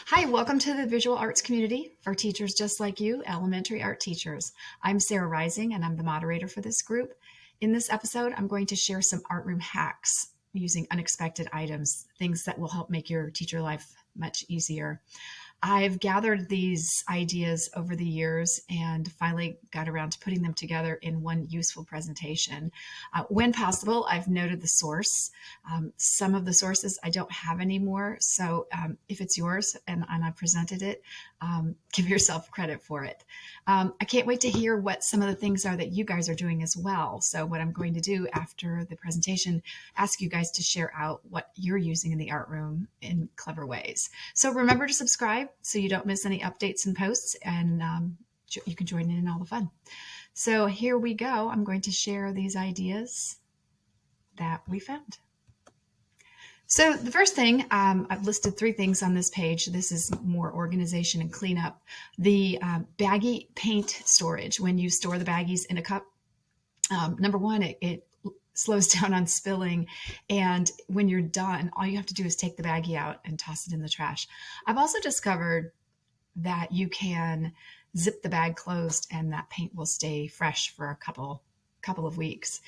Hi, welcome to the visual arts community for teachers just like you, elementary art teachers. I'm Sarah Rising and I'm the moderator for this group. In this episode, I'm going to share some art room hacks using unexpected items, things that will help make your teacher life much easier. I've gathered these ideas over the years and finally got around to putting them together in one useful presentation. When possible, I've noted the source. Some of the sources I don't have anymore, so if it's yours and I presented it, give yourself credit for it. I can't wait to hear what some of the things are that you guys are doing as well. So what I'm going to do after the presentation, ask you guys to share out what you're using in the art room in clever ways. So remember to subscribe so you don't miss any updates and posts, and you can join in all the fun. So here we go. I'm going to share these ideas that we found. So the first thing, I've listed 3 things on this page. This is more organization and cleanup. The baggie paint storage. When you store the baggies in a cup, number one, it slows down on spilling. And when you're done, all you have to do is take the baggie out and toss it in the trash. I've also discovered that you can zip the bag closed and that paint will stay fresh for a couple of weeks.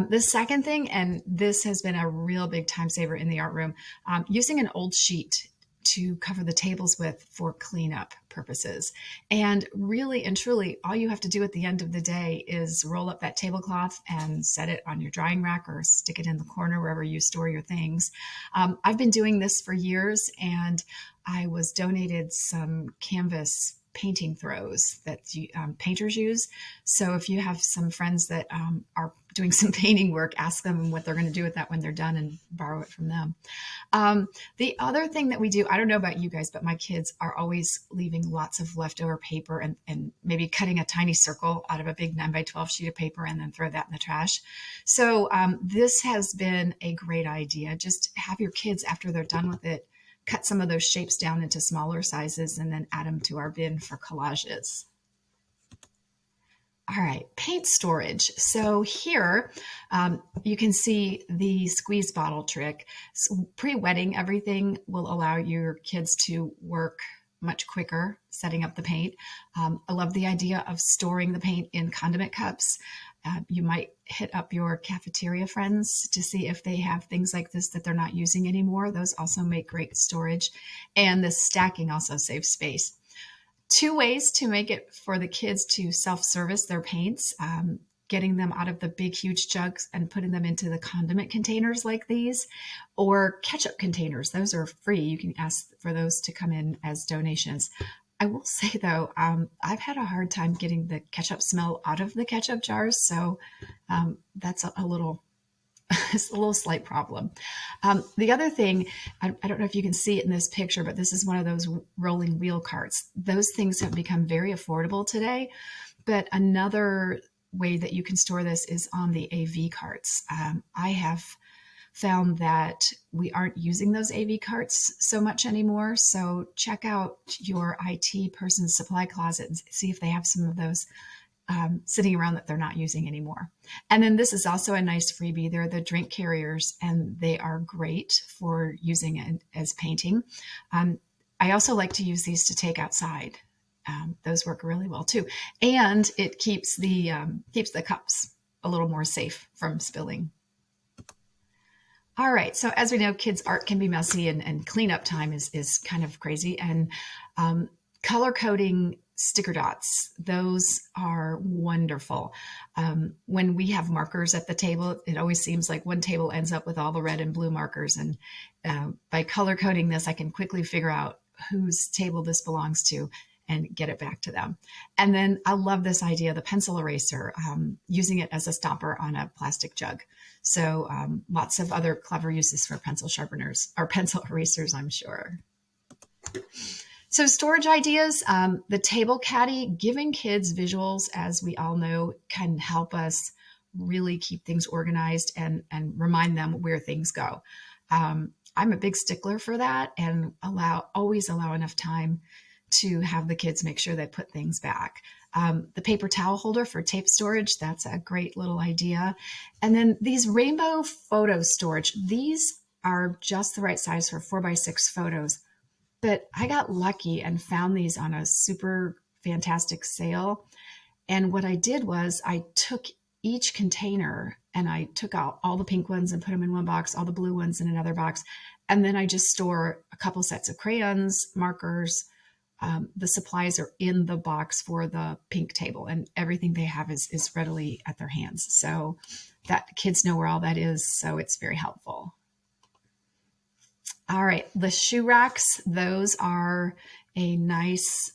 The second thing, and this has been a real big time saver in the art room, using an old sheet to cover the tables with for cleanup purposes. And really and truly, all you have to do at the end of the day is roll up that tablecloth and set it on your drying rack or stick it in the corner wherever you store your things. I've been doing this for years, and I was donated some canvas painting throws that painters use. So if you have some friends that are doing some painting work, ask them what they're going to do with that when they're done and borrow it from them. The other thing that we do, I don't know about you guys, but my kids are always leaving lots of leftover paper and maybe cutting a tiny circle out of a big 9x12 sheet of paper and then throw that in the trash. So this has been a great idea. Just have your kids, after they're done with it, cut some of those shapes down into smaller sizes and then add them to our bin for collages. All right, paint storage. So here you can see the squeeze bottle trick. So pre-wetting everything will allow your kids to work much quicker setting up the paint. I love the idea of storing the paint in condiment cups. You might hit up your cafeteria friends to see if they have things like this that they're not using anymore. Those also make great storage. And the stacking also saves space. 2 ways to make it for the kids to self-service their paints, getting them out of the big, huge jugs and putting them into the condiment containers like these, or ketchup containers. Those are free. You can ask for those to come in as donations. I will say, though, I've had a hard time getting the ketchup smell out of the ketchup jars, so that's a little it's a little slight problem. The other thing, I don't know if you can see it in this picture, but this is one of those rolling wheel carts. Those things have become very affordable today. But another way that you can store this is on the AV carts. I have found that we aren't using those AV carts so much anymore. So check out your IT person's supply closet and see if they have some of those sitting around that they're not using anymore. And then this is also a nice freebie. They're the drink carriers, and they are great for using it as painting. I also like to use these to take outside. Those work really well too, and it keeps the cups a little more safe from spilling. All right, so as we know, kids' art can be messy, and cleanup time is kind of crazy. And color coding sticker dots, those are wonderful. When we have markers at the table, it always seems like one table ends up with all the red and blue markers. And by color coding this, I can quickly figure out whose table this belongs to and get it back to them. And then I love this idea, the pencil eraser, using it as a stopper on a plastic jug. So lots of other clever uses for pencil sharpeners or pencil erasers, I'm sure. So storage ideas, the table caddy, giving kids visuals, as we all know, can help us really keep things organized and remind them where things go. I'm a big stickler for that, and always allow enough time to have the kids make sure they put things back. The paper towel holder for tape storage, that's a great little idea. And then these rainbow photo storage, these are just the right size for 4x6 photos. But I got lucky and found these on a super fantastic sale. And what I did was I took each container and I took out all the pink ones and put them in one box, all the blue ones in another box. And then I just store a couple sets of crayons, markers. The supplies are in the box for the pink table, and everything they have is readily at their hands. So that kids know where all that is. So it's very helpful. All right, the shoe racks, those are a nice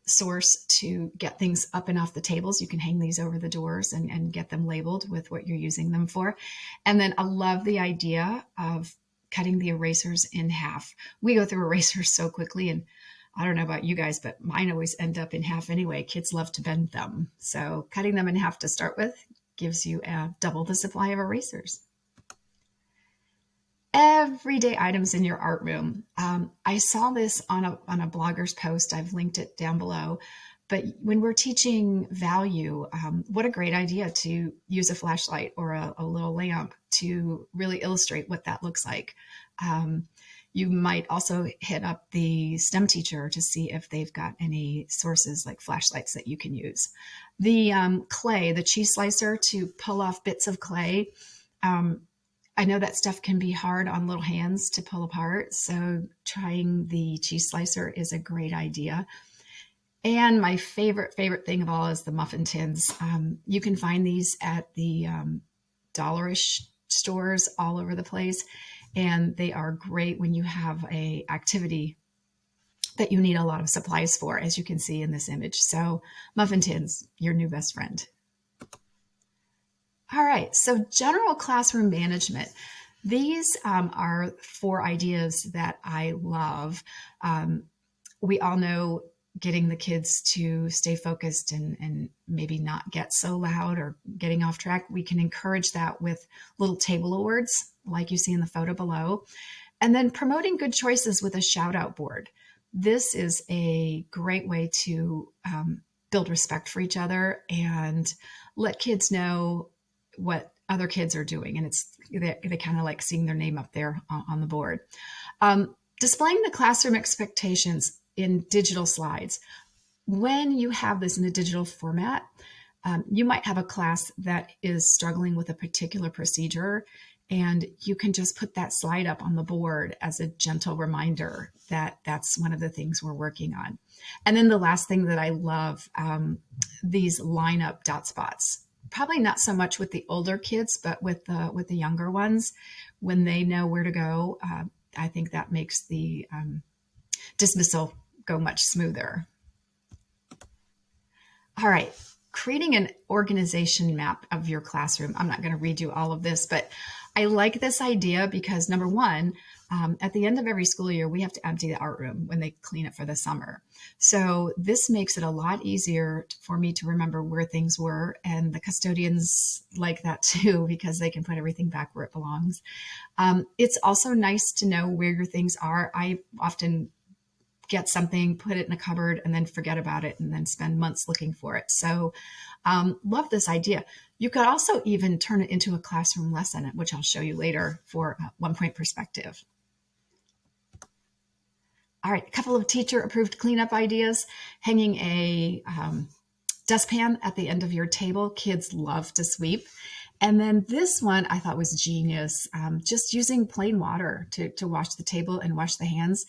source to get things up and off the tables. You can hang these over the doors and get them labeled with what you're using them for. And then I love the idea of cutting the erasers in half. We go through erasers so quickly, and I don't know about you guys, but mine always end up in half anyway. Kids love to bend them. So cutting them in half to start with gives you double the supply of erasers. Everyday items in your art room. I saw this on a blogger's post. I've linked it down below. But when we're teaching value, what a great idea to use a flashlight or a little lamp to really illustrate what that looks like. You might also hit up the STEM teacher to see if they've got any sources like flashlights that you can use. The clay, the cheese slicer to pull off bits of clay. I know that stuff can be hard on little hands to pull apart, so trying the cheese slicer is a great idea. And my favorite thing of all is the muffin tins. You can find these at the dollarish stores all over the place, and they are great when you have a activity that you need a lot of supplies for, as you can see in this image. So muffin tins, your new best friend. All right, so general classroom management. These are 4 ideas that I love. We all know getting the kids to stay focused and maybe not get so loud or getting off track. We can encourage that with little table awards like you see in the photo below. And then promoting good choices with a shout out board. This is a great way to build respect for each other and let kids know what other kids are doing. And they kind of like seeing their name up there on the board. Displaying the classroom expectations in digital slides. When you have this in a digital format, you might have a class that is struggling with a particular procedure, and you can just put that slide up on the board as a gentle reminder that that's one of the things we're working on. And then the last thing that I love, these lineup dot spots. Probably not so much with the older kids, but with the younger ones, when they know where to go, I think that makes the dismissal go much smoother. All right, creating an organization map of your classroom. I'm not going to read you all of this, but I like this idea because number one, at the end of every school year, we have to empty the art room when they clean it for the summer. So this makes it a lot easier for me to remember where things were. And the custodians like that too, because they can put everything back where it belongs. It's also nice to know where your things are. I often get something, put it in a cupboard, and then forget about it and then spend months looking for it. So love this idea. You could also even turn it into a classroom lesson, which I'll show you later for 1 point perspective. All right, a couple of teacher-approved cleanup ideas. Hanging a dustpan at the end of your table. Kids love to sweep. And then this one I thought was genius. Just using plain water to wash the table and wash the hands.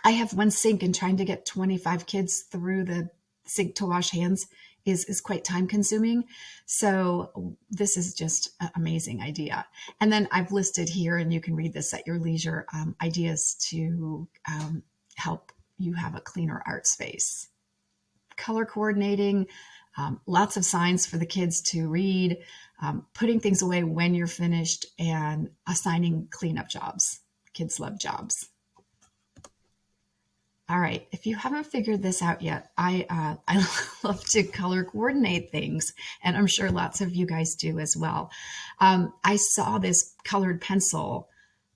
I have one sink, and trying to get 25 kids through the sink to wash hands is quite time consuming. So this is just an amazing idea. And then I've listed here, and you can read this at your leisure, ideas to help you have a cleaner art space. Color coordinating, lots of signs for the kids to read, putting things away when you're finished, and assigning cleanup jobs. Kids love jobs. All right, if you haven't figured this out yet, I love to color coordinate things, and I'm sure lots of you guys do as well. I saw this colored pencil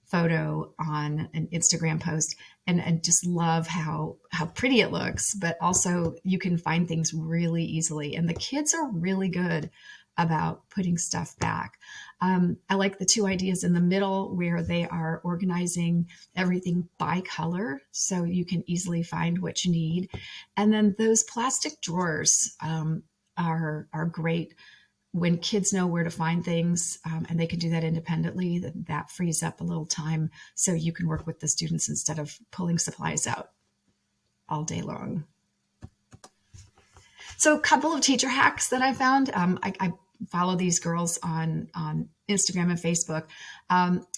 photo on an Instagram post, and just love how pretty it looks, but also you can find things really easily. And the kids are really good about putting stuff back. I like the two ideas in the middle where they are organizing everything by color so you can easily find what you need. And then those plastic drawers are great when kids know where to find things, and they can do that independently. That frees up a little time so you can work with the students instead of pulling supplies out all day long. So a couple of teacher hacks that I found. I follow these girls on Instagram and Facebook.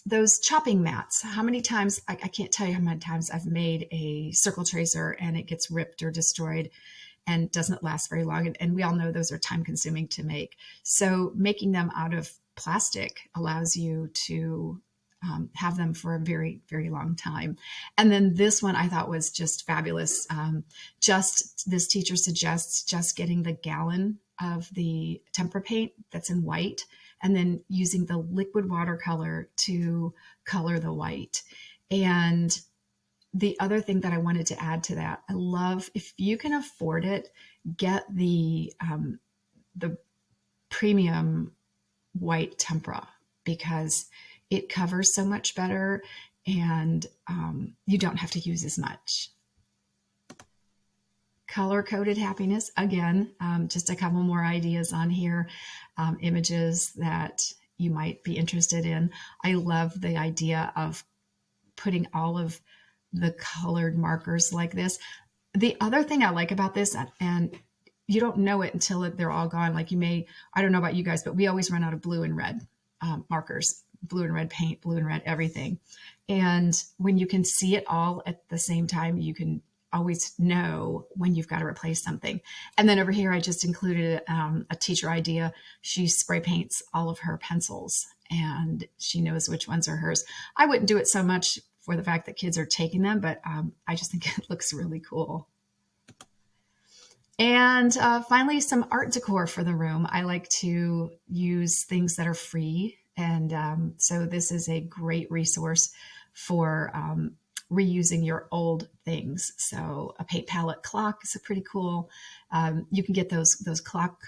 Those chopping mats. How many times, I can't tell you how many times I've made a circle tracer and it gets ripped or destroyed and doesn't last very long. And we all know those are time consuming to make. So making them out of plastic allows you to have them for a very, very long time. And then this one I thought was just fabulous. Just this teacher suggests just getting the gallon of the tempera paint that's in white and then using the liquid watercolor to color the white. And the other thing that I wanted to add to that, I love, if you can afford it, get the premium white tempera because it covers so much better and you don't have to use as much. Color-coded happiness, again, just a couple more ideas on here, images that you might be interested in. I love the idea of putting all of the colored markers like this. The other thing I like about this, and you don't know it until they're all gone. Like you may, I don't know about you guys, but we always run out of blue and red markers, blue and red paint, blue and red everything. And when you can see it all at the same time, you can always know when you've got to replace something. And then over here, I just included a teacher idea. She spray paints all of her pencils and she knows which ones are hers. I wouldn't do it so much for the fact that kids are taking them, but I just think it looks really cool. And finally, some art decor for the room. I like to use things that are free. And so this is a great resource for reusing your old things. So a paint palette clock is a pretty cool. You can get those clock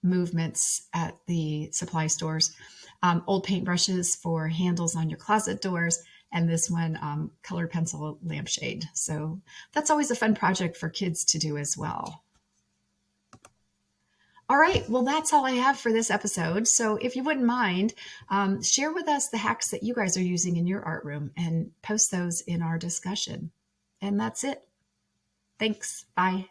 movements at the supply stores. Old paintbrushes for handles on your closet doors. And this one, colored pencil lampshade. So that's always a fun project for kids to do as well. All right, well, that's all I have for this episode. So if you wouldn't mind, share with us the hacks that you guys are using in your art room and post those in our discussion. And that's it. Thanks. Bye.